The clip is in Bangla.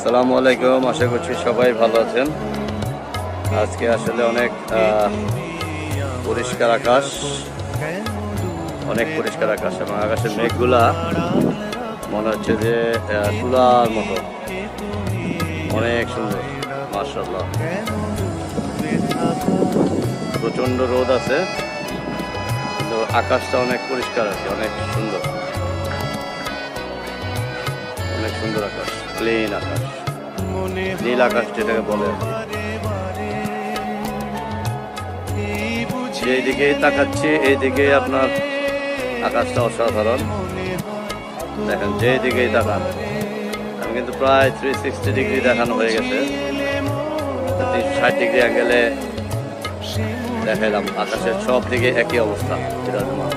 আসসালামু আলাইকুম, আশা করছি সবাই ভালো আছেন। আজকে আসলে অনেক পরিষ্কার আকাশ, অনেক পরিষ্কার আকাশ এবং আকাশের মেঘগুলা মনে হচ্ছে যে তুলার মতো, অনেক সুন্দর মাশাআল্লাহ। প্রচন্ড রোদ আছে কিন্তু আকাশটা অনেক পরিষ্কার আছে, অনেক সুন্দর, অনেক সুন্দর আকাশ, ক্লিন আকাশ, নীল আকাশ যেটাকে বলে। যেদিকেই তাকাচ্ছি এইদিকে আপনার আকাশটা অসাধারণ। দেখেন যেদিকেই তাকান, আমি কিন্তু প্রায় 360 ডিগ্রি দেখানো হয়ে গেছে, 360 ডিগ্রি অ্যাঙ্গেলে দেখাইলাম। আকাশের সব দিকে একই অবস্থা বিরাজমান।